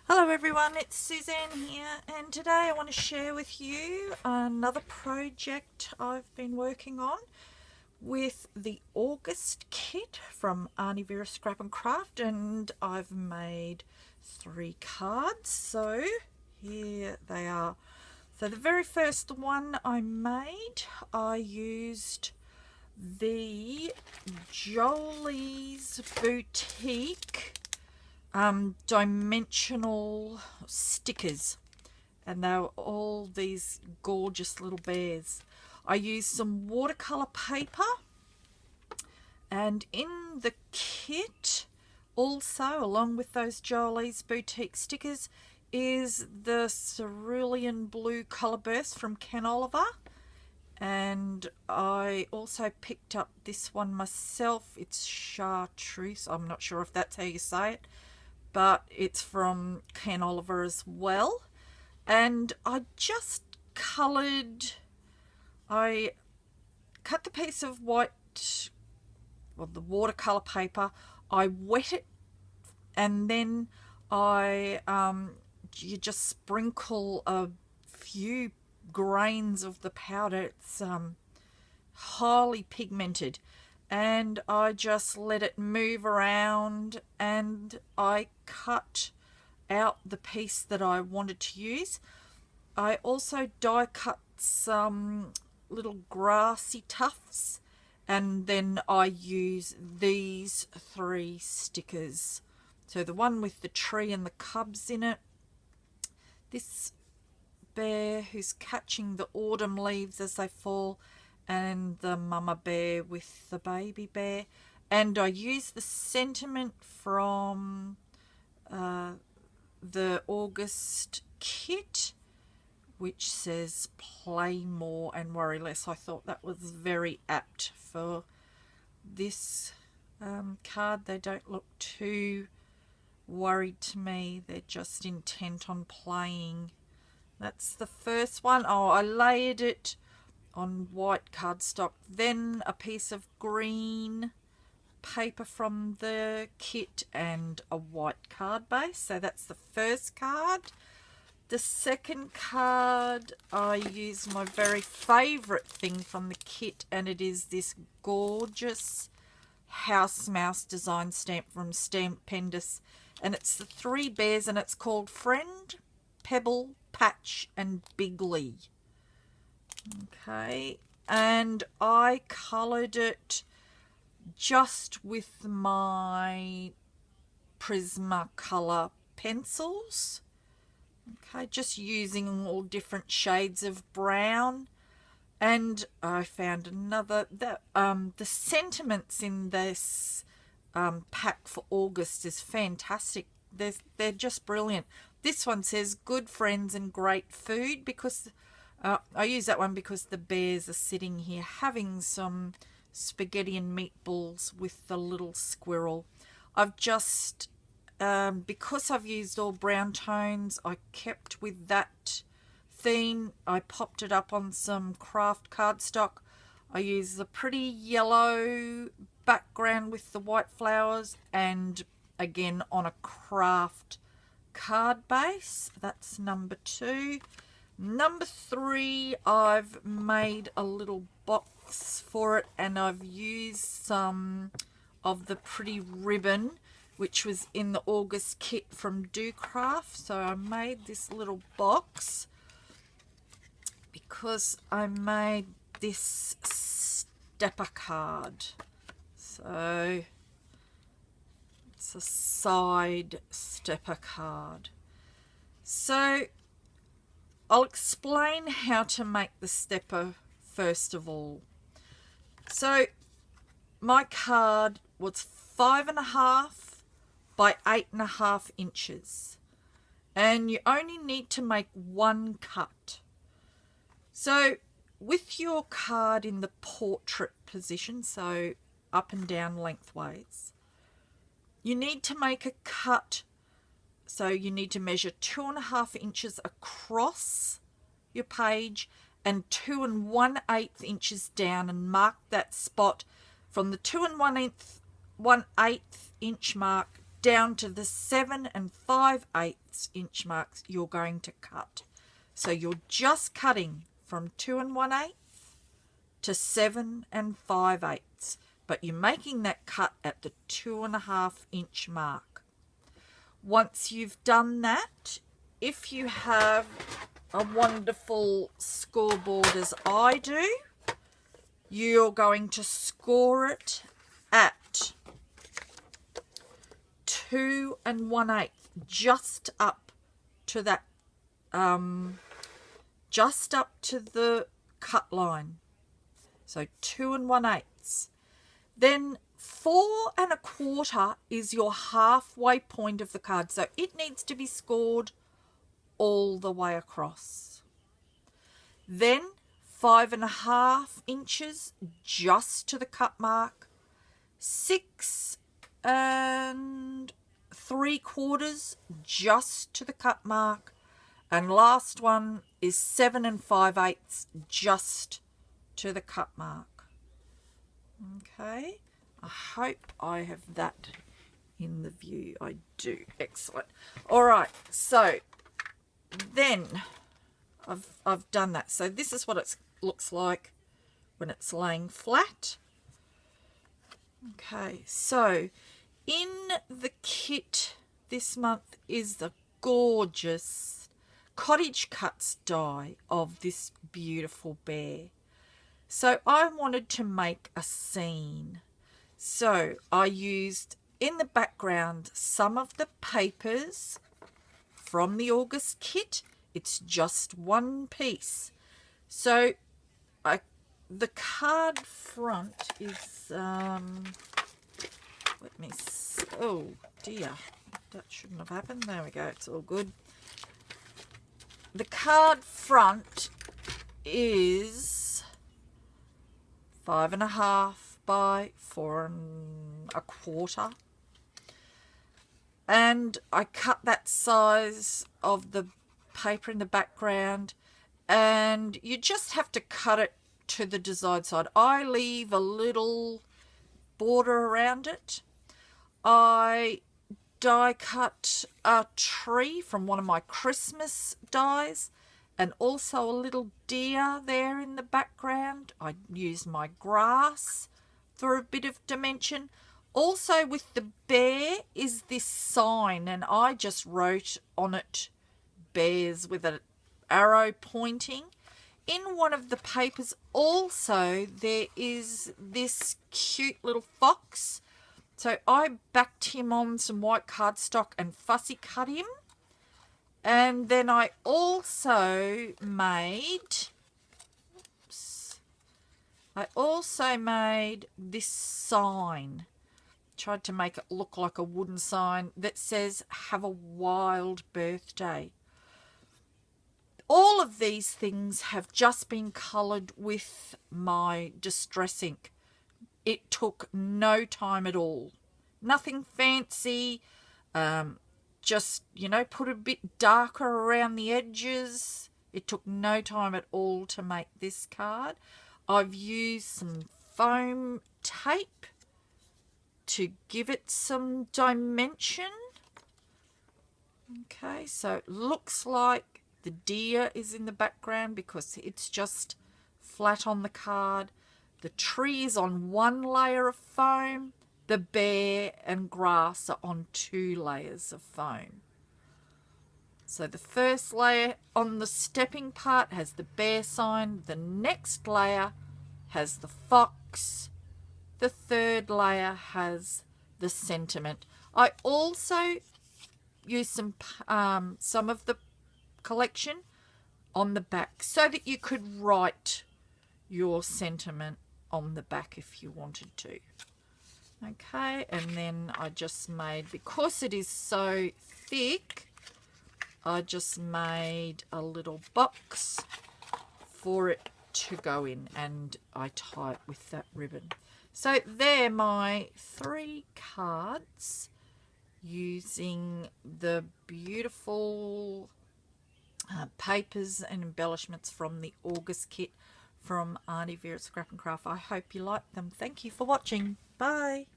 Hello everyone, it's Suzanne here, and today I want to share with you another project I've been working on with the August kit from Aunty Vera Scrap and Craft, and I've made 3 cards, so here they are. So the very first one I made, I used the Jolie's Boutique dimensional stickers, and they were all these gorgeous little bears. I used some watercolor paper, and in the kit also, along with those Jolie's Boutique stickers, is the cerulean blue color burst from Ken Oliver. And I also picked up this one myself. It's chartreuse. I'm not sure if that's how you say it, but it's from Ken Oliver as well. And I just I cut the piece of white, well, the watercolor paper, I wet it, and then you just sprinkle a few grains of the powder. It's highly pigmented, and I just let it move around, and I cut out the piece that I wanted to use. I also die cut some little grassy tufts, and then I use these 3 stickers. So the one with the tree and the cubs in it, this bear who's catching the autumn leaves as they fall, and the mama bear with the baby bear. And I use the sentiment from the August kit, which says play more and worry less. I thought that was very apt for this card. They don't look too worried to me. They're just intent on playing. That's the first one. Oh, I layered it on white cardstock, then a piece of green paper from the kit, and a white card base. So that's the first card. The second card, I use my very favourite thing from the kit, and it is this gorgeous house mouse design stamp from Stampendous, and it's the 3 bears, and it's called Friend, Pebble, Patch and Bigley. Okay, and I coloured it just with my Prismacolor pencils. Okay, just using all different shades of brown. And I found another, the sentiments in this pack for August is fantastic. They're just brilliant. This one says good friends and great food, because I use that one because the bears are sitting here having some spaghetti and meatballs with the little squirrel. I've just, because I've used all brown tones, I kept with that theme. I popped it up on some craft cardstock. I used the pretty yellow background with the white flowers, and again on a craft card base. That's number 2. Number 3, I've made a little box for it, and I've used some of the pretty ribbon which was in the August kit from Do Craft. So I made this little box because I made this stepper card. So it's a side stepper card. So I'll explain how to make the stepper first of all. So my card was 5.5 by 8.5 inches, and you only need to make 1 cut. So with your card in the portrait position, so up and down lengthways, you need to make a cut. So you need to measure 2.5 inches across your page and 2 1/8 inches down, and mark that spot from the 2 1/8 inch mark down to the 7 5/8 inch marks you're going to cut. So you're just cutting from 2 1/8 to 7 5/8, but you're making that cut at the 2.5 inch mark. Once you've done that, if you have a wonderful scoreboard as I do, you're going to score it at 2 1/8, just up to that, just up to the cut line. So 2 1/8. Then 4 1/4 is your halfway point of the card. So it needs to be scored all the way across. Then 5 1/2 inches just to the cut mark. 6 3/4 just to the cut mark. And last one is 7 5/8 just to the cut mark. Okay, I hope I have that in the view. I do. Excellent. All right, so then I've done that. So this is what it looks like when it's laying flat. Okay, so in the kit this month is the gorgeous Cottage Cuts die of this beautiful bear. So I wanted to make a scene. So I used in the background some of the papers from the August kit. It's just one piece. So the card front is, let me, oh dear, that shouldn't have happened. There we go, it's all good. The card front is 5 1/2 by 4 1/4, and I cut that size of the paper in the background, and you just have to cut it to the desired side. I leave a little border around it. I die cut a tree from one of my Christmas dies, and also a little deer there in the background. I used my grass for a bit of dimension. Also with the bear is this sign, and I just wrote on it bears with an arrow pointing. In one of the papers also there is this cute little fox. So I backed him on some white cardstock and fussy cut him. And then I also made, this sign. Tried to make it look like a wooden sign that says, "Have a wild birthday." All of these things have just been coloured with my distress ink. It took no time at all. Nothing fancy. Just, you know, put a bit darker around the edges. It took no time at all to make this card. I've used some foam tape to give it some dimension. Okay, so it looks like the deer is in the background because it's just flat on the card. The tree is on one layer of foam. The bear and grass are on 2 layers of foam. So the first layer on the stepping part has the bear sign. The next layer has the fox. The third layer has the sentiment. I also used some of the collection on the back so that you could write your sentiment on the back if you wanted to. Okay, and then I just made, because it is so thick, I just made a little box for it to go in, and I tie it with that ribbon. So they're my 3 cards using the beautiful papers and embellishments from the August kit from Aunty Vera Scrap and Craft. I hope you like them. Thank you for watching. Bye.